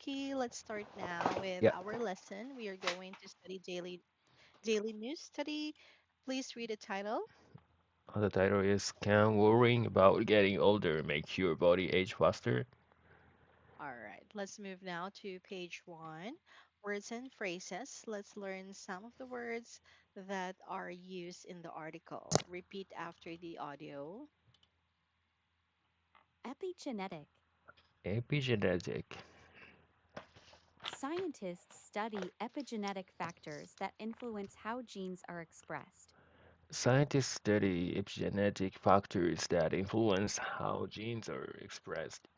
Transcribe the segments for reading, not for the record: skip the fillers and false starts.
Okay, let's start now with Yeah, our lesson. We are going to study daily news study. Please read the title. the title is Can Worrying About Getting Older Make Your Body Age Faster? All right, let's move now to page one. Words and phrases. Let's learn some of the words that are used in the article. Repeat after the audio. Epigenetic. Epigenetic. Scientists study epigenetic factors that influence how genes are expressed. Scientists study epigenetic factors that influence how genes are expressed.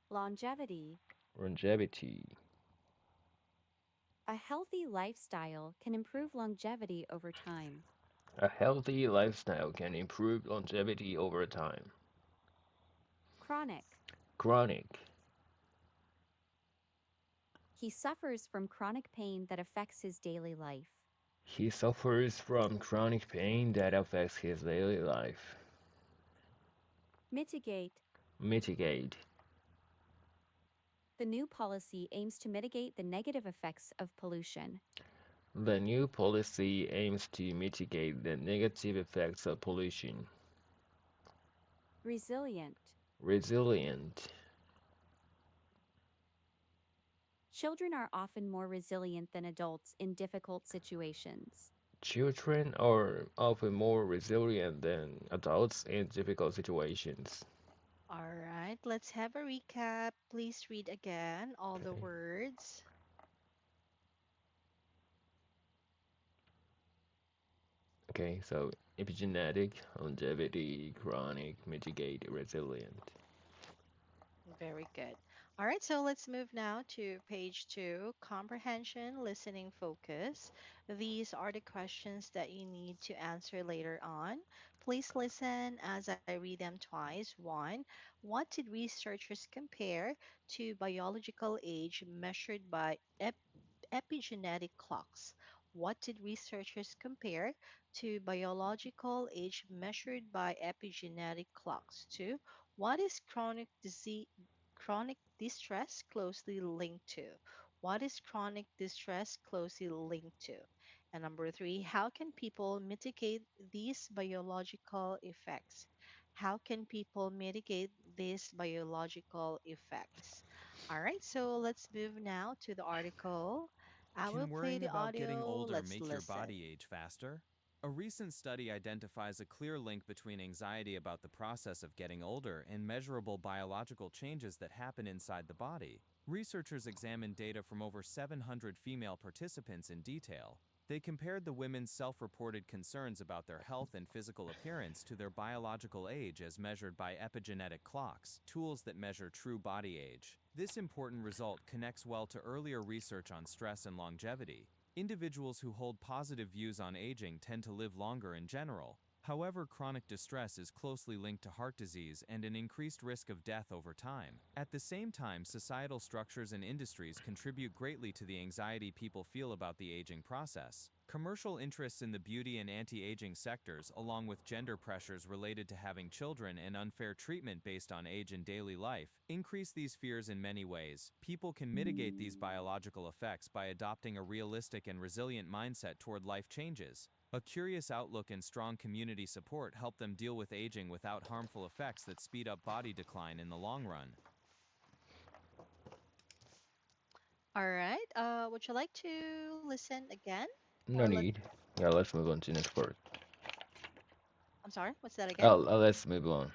Longevity. Longevity. A healthy lifestyle can improve longevity over time. A healthy lifestyle can improve longevity over time. Chronic. Chronic. He suffers from chronic pain that affects his daily life. He suffers from chronic pain that affects his daily life. Mitigate. Mitigate. The new policy aims to mitigate the negative effects of pollution. The new policy aims to mitigate the negative effects of pollution. Resilient. Resilient. Children are often more resilient than adults in difficult situations. Children are often more resilient than adults in difficult situations. All right, let's have a recap. Please read again all the Okay. words. Okay, so epigenetic, longevity, chronic, mitigate, resilient. Very good. All right, so let's move now to page two, comprehension, listening, focus. These are the questions that you need to answer later on. Please listen as I read them twice. One, what did researchers compare to biological age measured by epigenetic clocks? What did researchers compare to biological age measured by epigenetic clocks? Two, what is chronic distress closely linked to? What is chronic distress closely linked to? And number three, how can people mitigate these biological effects? How can people mitigate these biological effects? All right, so let's move now to the article. I will Can play worrying the about getting audio. older Let's make your listen. body age faster? A recent study identifies a clear link between anxiety about the process of getting older and measurable biological changes that happen inside the body. Researchers examined data from over 700 female participants in detail. They compared the women's self reported concerns about their health and physical appearance to their biological age as measured by epigenetic clocks, tools that measure true body age. This important result connects well to earlier research on stress and longevity. Individuals who hold positive views on aging tend to live longer in general. However, chronic distress is closely linked to heart disease and an increased risk of death over time. At the same time, societal structures and industries contribute greatly to the anxiety people feel about the aging process. Commercial interests in the beauty and anti-aging sectors, along with gender pressures related to having children and unfair treatment based on age in daily life, increase these fears in many ways. People can mitigate these biological effects by adopting a realistic and resilient mindset toward life changes. A curious outlook and strong community support help them deal with aging without harmful effects that speed up body decline in the long run. All right. Would you like to listen again? Or No need. Yeah, let's move on to next part. I'm sorry, what's that again? Let's move on.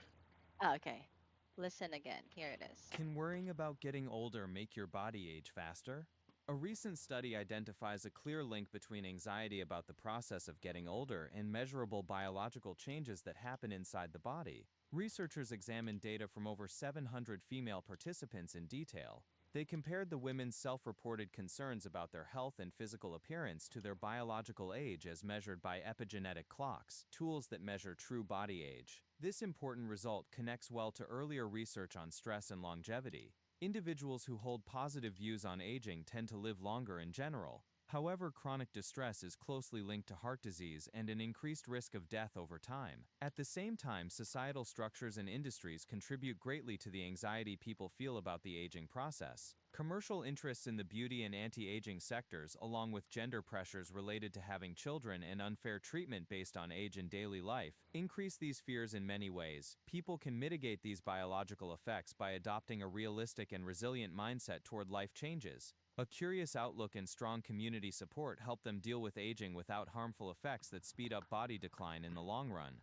Oh, okay. Listen again. Here it is. Can worrying about getting older make your body age faster? A recent study identifies a clear link between anxiety about the process of getting older and measurable biological changes that happen inside the body. Researchers examined data from over 700 female participants in detail. They compared the women's self reported concerns about their health and physical appearance to their biological age as measured by epigenetic clocks, tools that measure true body age. This important result connects well to earlier research on stress and longevity. Individuals who hold positive views on aging tend to live longer in general. However, chronic distress is closely linked to heart disease and an increased risk of death over time. At the same time, societal structures and industries contribute greatly to the anxiety people feel about the aging process. Commercial interests in the beauty and anti-aging sectors, along with gender pressures related to having children and unfair treatment based on age in daily life, increase these fears in many ways. People can mitigate these biological effects by adopting a realistic and resilient mindset toward life changes. A curious outlook and strong community support help them deal with aging without harmful effects that speed up body decline in the long run.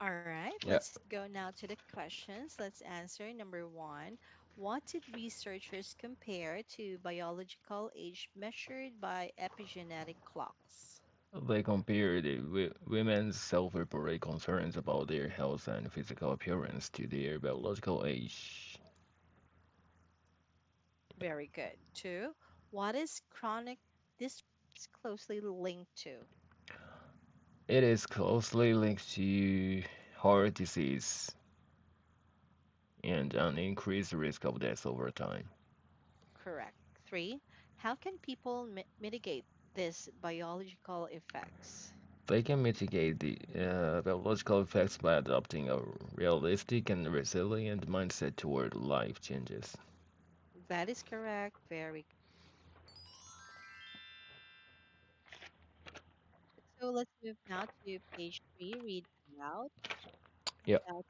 All right, Yeah, let's go now to the questions. Let's answer number one. What did researchers compare to biological age measured by epigenetic clocks? they compared women's self-reported concerns about their health and physical appearance to their biological age. Very good. Two, what is chronic distress closely linked to? It is closely linked to heart disease and an increased risk of death over time. Correct. Three, how can people mitigate these biological effects? They can mitigate the biological effects by adopting a realistic and resilient mindset toward life changes. That is correct. Very good. So let's move now to page three. Read aloud. Yeah, Out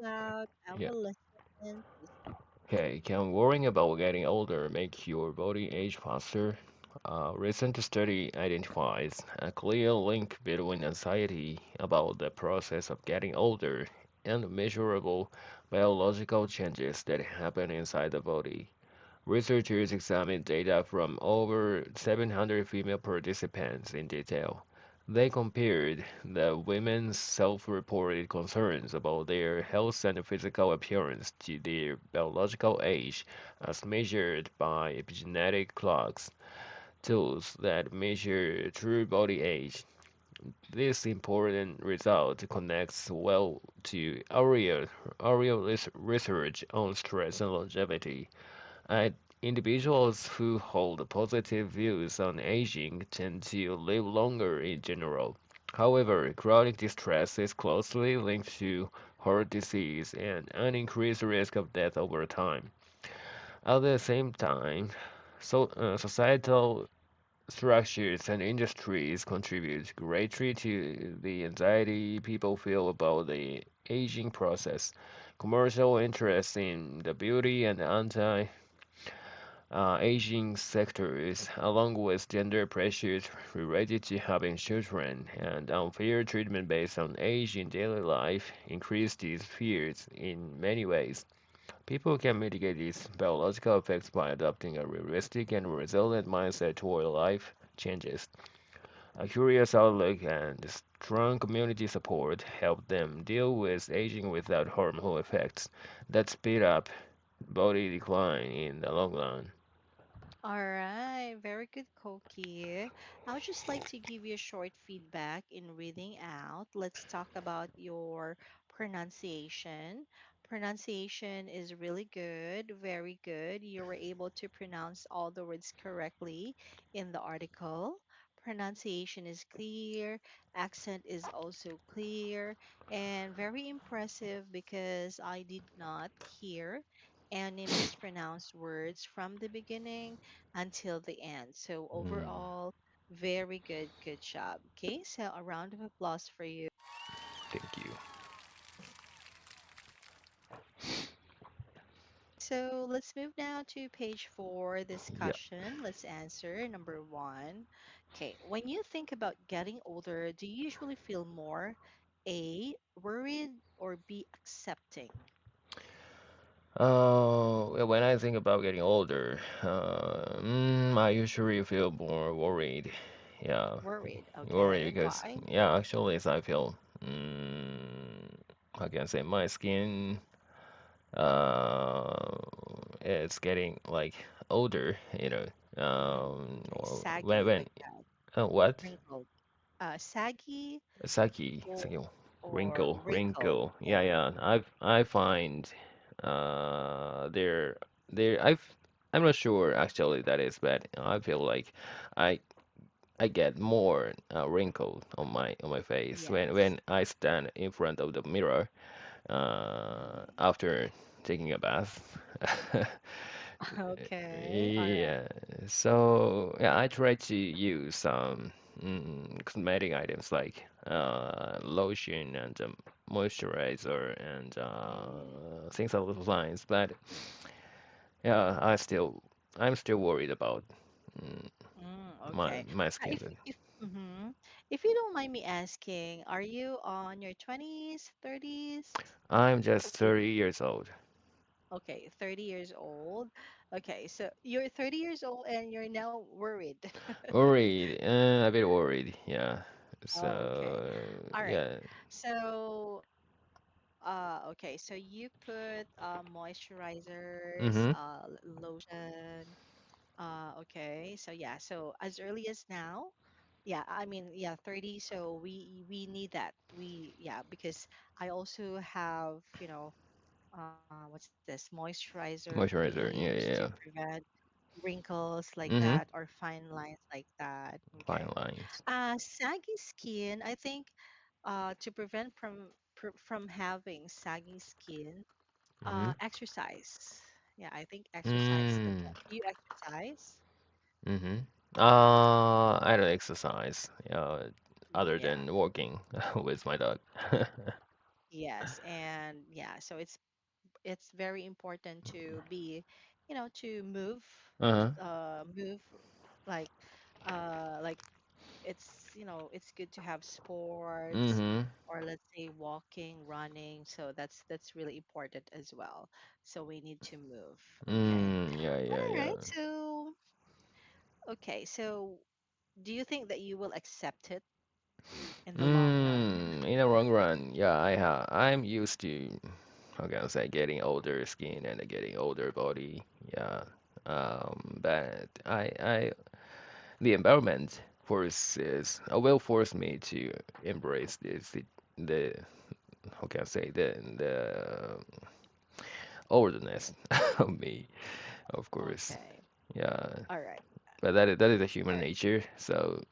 aloud. I yeah. will listen. Please go. Okay, can worrying about getting older make your body age faster? A recent study identifies a clear link between anxiety about the process of getting older and measurable biological changes that happen inside the body. Researchers examined data from over 700 female participants in detail. They compared the women's self-reported concerns about their health and physical appearance to their biological age as measured by epigenetic clocks, tools that measure true body age. This important result connects well to earlier research on stress and longevity. Individuals who hold positive views on aging tend to live longer in general. However, chronic distress is closely linked to heart disease and an increased risk of death over time. At the same time, societal structures and industries contribute greatly to the anxiety people feel about the aging process. Commercial interests in the beauty and anti aging sectors, along with gender pressures related to having children and unfair treatment based on age in daily life, increase these fears in many ways. People can mitigate these biological effects by adopting a realistic and resilient mindset toward life changes. A curious outlook and strong community support help them deal with aging without harmful effects that speed up body decline in the long run. All right, very good, Koki. I would just like to give you a short feedback in reading out. Let's talk about your pronunciation. Pronunciation is really good, very good. You were able to pronounce all the words correctly in the article. Pronunciation is clear, accent is also clear, and very impressive because I did not hear any mispronounced words from the beginning until the end. So Mm, overall, very good, good job. Okay, so a round of applause for you. thank you. So let's move now to page four Yeah. discussion. Let's answer number one. Okay, when you think about getting older, do you usually feel more A, worried, or B, accepting? Well, when I think about getting older, I usually feel more worried. Yeah, Worried, worried okay. because, Why? yeah, actually, as I feel, mm, how can I say, my skin, uh, is getting like older, Okay, or saggy when, like that, what? wrinkled. Saggy or, Saki, or wrinkled. wrinkle. Yeah. I find, there, I've I'm not sure actually that is, but I feel like I I get more wrinkle on my face Yes. when I stand in front of the mirror Mm. after taking a bath. Okay. All right. Yeah, so yeah, I try to use some cosmetic items like lotion and moisturizer and Mm. things along those lines. But yeah, I'm still worried about mm, Okay. my skin. If you don't mind me asking, are you on your 20s, 30s? I'm just 30 years old. Okay, 30 years old. Okay, so you're 30 years old and you're now worried. Worried, a bit worried. Yeah. Okay. So All right. yeah. So, okay, so you put moisturizers, Mhm. lotion. Okay. So yeah, so as early as now, yeah, I mean, yeah, 30, so we need that. Yeah, because I also have, what's this moisturizer Moisturizer. creams Yeah, to yeah, yeah. prevent wrinkles like Mhm. that or fine lines like that. Fine Okay. lines. Saggy skin, I think to prevent from having saggy skin, Mhm. exercise. Yeah, I think exercise the Mm. best. You exercise? Mhm. I don't exercise. Other Yeah. than walking with my dog. Yes, and yeah, so it's very important to be, to move, Uh-huh. move like like it's good to have sports Mhm. or let's say walking, running. So that's really important as well. So we need to move. Okay. Yeah, yeah, All yeah. right. So okay. So do you think that you will accept it in the long run? In the long run, yeah, I'm used to, how can I say, getting older skin and getting older body. Yeah. But the environment will force me to embrace the, how can I say, the oldness of me, of course. Okay. Yeah. All right. But that is a All human right. nature. So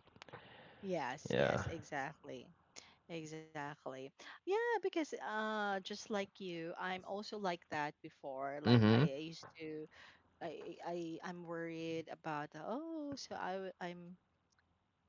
Yes, yeah. yes, exactly. Exactly. Yeah, because just like you, I'm also like that before. Like Mm-hmm. I used to I'm worried about so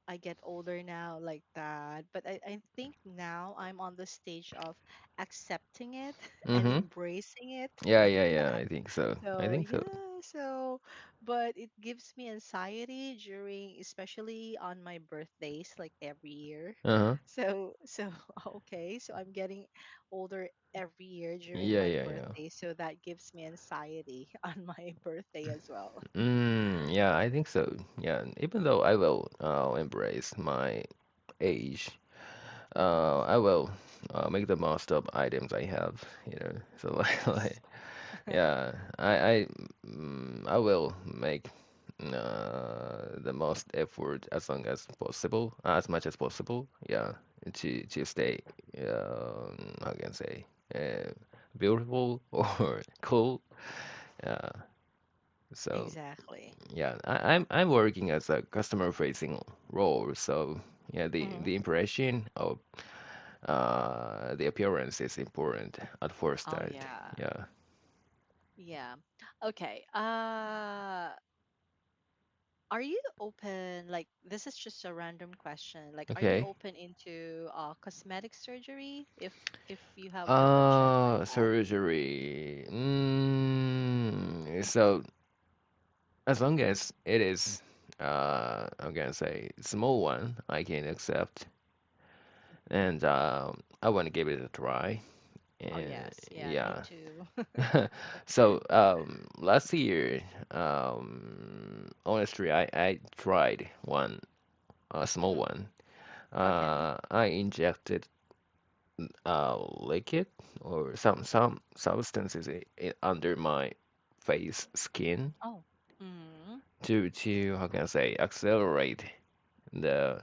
I get older now like that. But I think now I'm on the stage of accepting it and Mm-hmm. embracing it Yeah, like yeah, yeah. that. I think so. I So think so. yeah, so but it gives me anxiety during especially on my birthdays like every year. Uh-huh. So okay, so I'm getting older every year during Yeah, my yeah, yeah. birthday, so that gives me anxiety on my birthday as well. Yeah, I think so. Yeah, even though I will embrace my age, I will make the most of items I have, you know. So Yes. yeah, I will make the most effort as long as possible, as much as possible. Yeah, to stay, how can I say, beautiful or cool. Yeah. So Exactly. yeah, I'm working as a customer facing role, so yeah, Hmm. the impression of the appearance is important at first Oh start. yeah. Yeah. Yeah. Okay. Are you open, like this is just a random question. Like are you Okay. open into cosmetic surgery if you have the budget like that? Surgery. So as long as it is, I'm gonna say small one, I can accept, and I want to give it a try. Oh And yes. Yeah, me yeah. too. So last year, honestly, I tried one, a small Mm, one. okay. I injected liquid or some substances under my face skin Oh. Mm. to how can I say accelerate the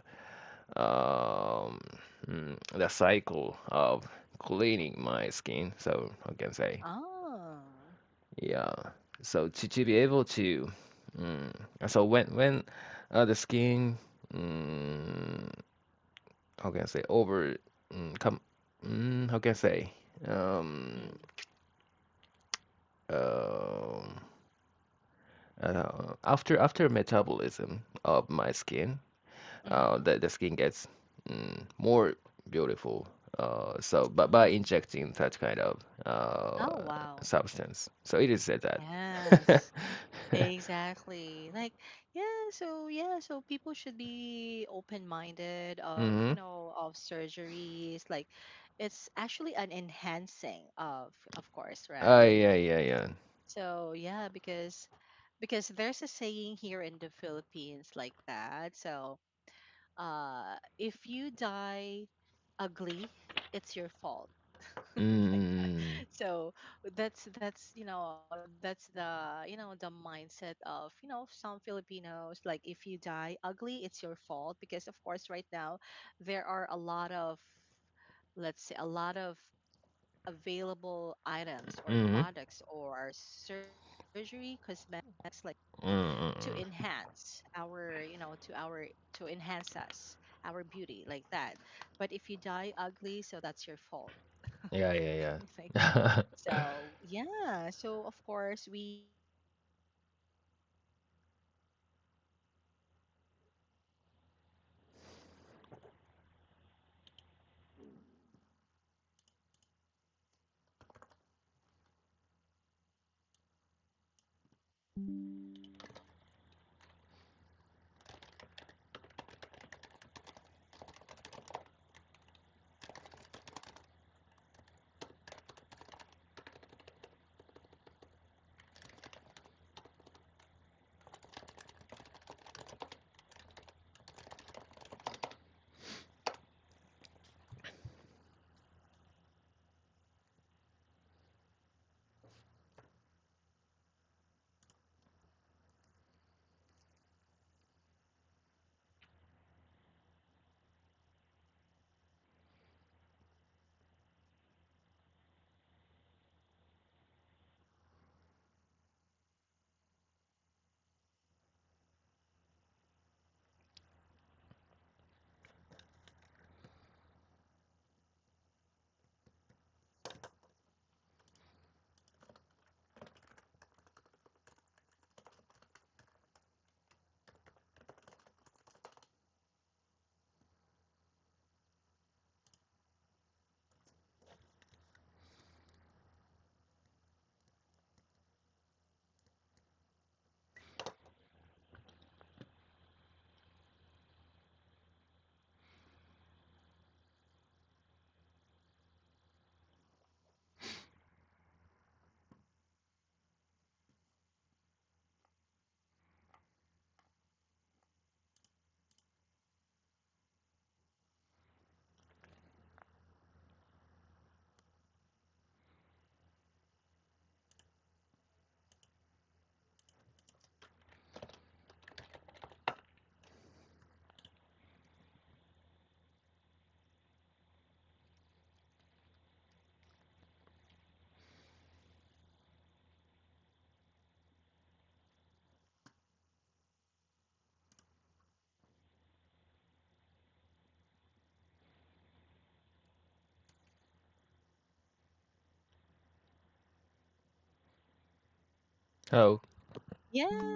um the cycle of cleaning my skin. So how can I say Oh. yeah. So to be able to, mm, so when the skin, mm, how can I say, over, come, how can I say, um, Mm. um, after metabolism of my skin, Mm-hmm. the skin gets more beautiful. So, but by injecting that kind of Oh, wow. substance, so it is said that. Yes. Exactly. Like, so people should be open-minded of, Hmm. of surgeries. Like, it's actually an enhancing of course, right? Yeah, yeah, yeah. So, yeah, because there's a saying here in the Philippines like that. So, if you die ugly, it's your fault. Like that. Mm, So that's the mindset of some Filipinos. Like, if you die ugly, it's your fault, because of course right now there are a lot of, let's say, a lot of available items or mm, products or surgery cosmetics like that to mm. enhance to enhance us, our beauty, like that. But if you die ugly, so that's your fault. Yeah, yeah, Like, yeah. so yeah, so of course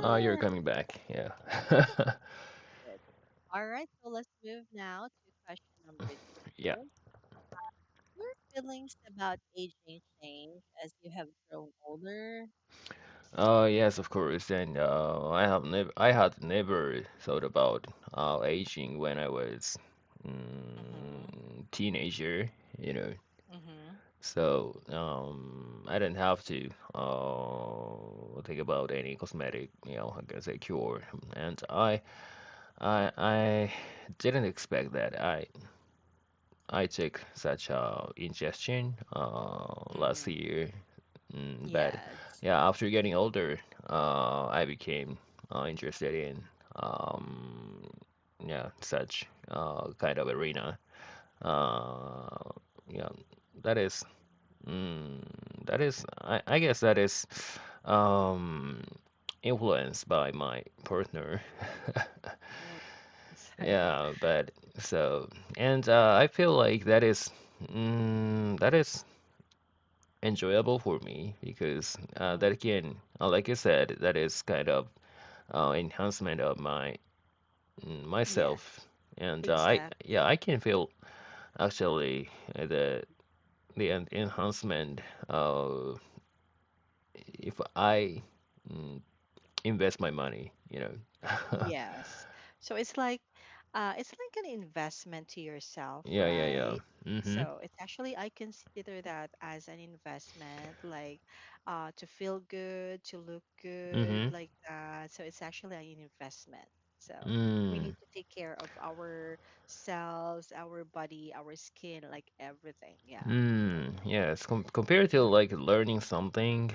Oh, you're yeah. coming back. Yeah. Good. All right, so let's move now to question number Yeah. two. Your feelings about aging change as you have grown older? Yes, of course. And I had never thought about aging when I was Mm-hmm. teenager, you know. Mm-hmm. So I didn't have to think about any cosmetic, I can say cure. And I didn't expect that. I took such ingestion last Mm-hmm. year. But Yes. yeah, after getting older, I became interested in yeah, such kind of arena. Uh, yeah, that is, mm, I guess that is um influenced by my partner. Influence. Yeah, but so and I feel like that is enjoyable for me because Mm, that can, like you said, that is kind of enhancement of yes, myself, and yeah, exactly. I can feel actually the enhancement if I mm, invest my money, you know. Yes. So it's like an investment to yourself, Yeah, yeah, yeah. right? Mm-hmm. So it's actually I consider that as an investment, like to feel good, to look good, Mm-hmm. like that. So it's actually an investment. So we Mm. need to take care of ourselves, our body, our skin, like everything. Yeah. Yes, compared to like learning something,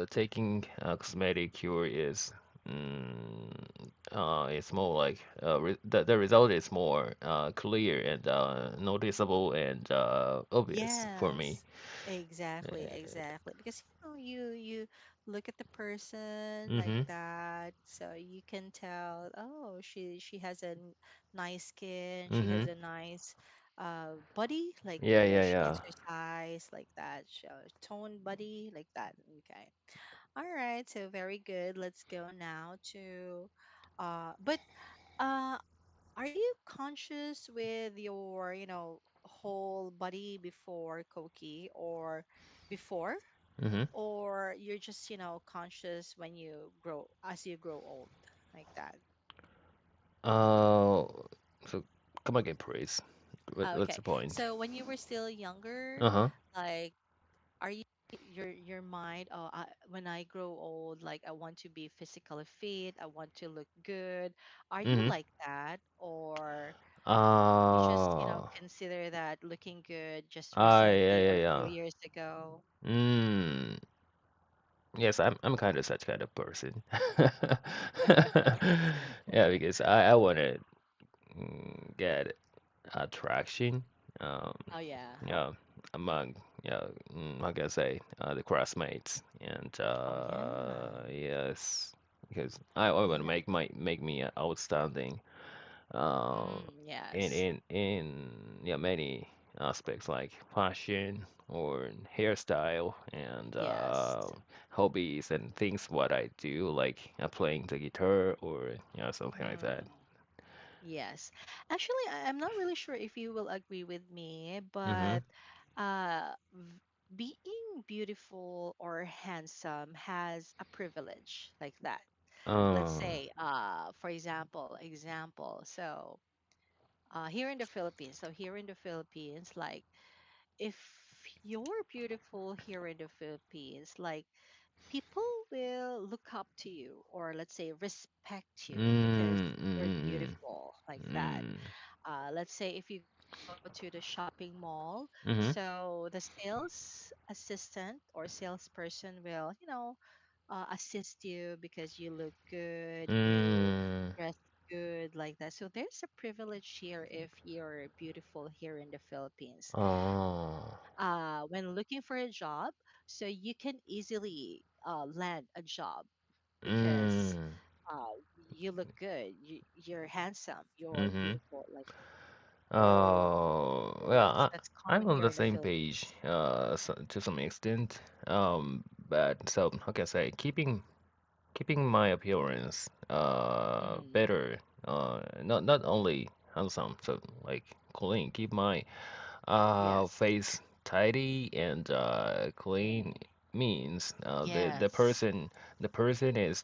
taking cosmetic cure is, mm, it's more like the result is more clear and noticeable and obvious for me. Yes, exactly, exactly. Because you look at the person like Mm-hmm. that, so you can tell, oh, she has a nice skin, she Mm-hmm. has a nice body, like Yeah, yeah, she yeah. exercise like that, toned body like that. Okay. All right, so very good. Let's go now to but uh are you conscious with your, whole body before Koki or before, Mm-hmm. or you're just, conscious when as you grow old, like that? Uh, so come again, please. What's Okay. the point? So when you were still younger, Uh-huh. like, are you your mind, oh, when I grow old, like I want to be physically fit, I want to look good. Are you Mm-hmm. like that, or you just, Uh, consider that looking good just yeah, recently yeah, or a few yeah. years ago? Mm. Yes, I'm kind of such kind of person. Yeah, because I want to get attraction. Um, Oh yeah. yeah, among yeah, how can I say the classmates and Oh yeah. yes, because I want to Yeah. make me outstanding uh, Yes. in yeah many aspects like fashion or hairstyle and Yes. hobbies and things what I do like playing the guitar or something like that. Mm, yes. Actually, I'm not really sure if you will agree with me, Mm-hmm. but being beautiful or handsome has a privilege like that. Let's Uh, say, for example, so here in the Philippines, like if you're beautiful here in the Philippines, like people will look up to you or let's say respect you because mm, you're mm, beautiful like that. mm, Let's say if you go to the shopping mall, mm-hmm. so the sales assistant or salesperson will, assist you because you look good, you Mm, dress good like that. So there's a privilege here if you're beautiful here in the Philippines. oh, When looking for a job, so you can easily land a job because mm, uh, you look good, you're handsome, you're mm-hmm. beautiful. Like Oh, so well, that's I'm common on here the in the same page, Philippines. to some extent. But so, how can I say, keeping my appearance, Mm, better, not only handsome, so like clean, keep my, yes. face tidy and, clean Mm, means, yes. the person is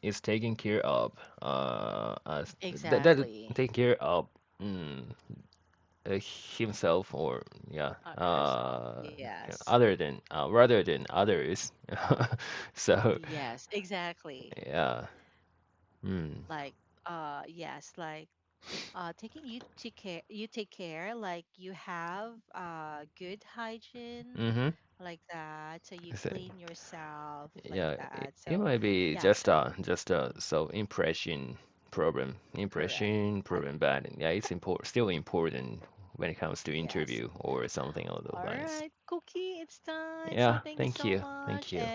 is taking care of, that Exactly. taking care of. Mm, himself or yeah Herself. Yes. other than rather than others so Yes. Exactly. yeah mm. Like yes, like taking you take care, like you have good hygiene Mm-hmm. like that, so you So, clean yourself like yeah that. it So might be yeah, just a so correct. impression problem but yeah it's still important when it comes to Yes. interview or something along those All lines. right, Cookie, it's time. So Yeah, thank you so thank much. you.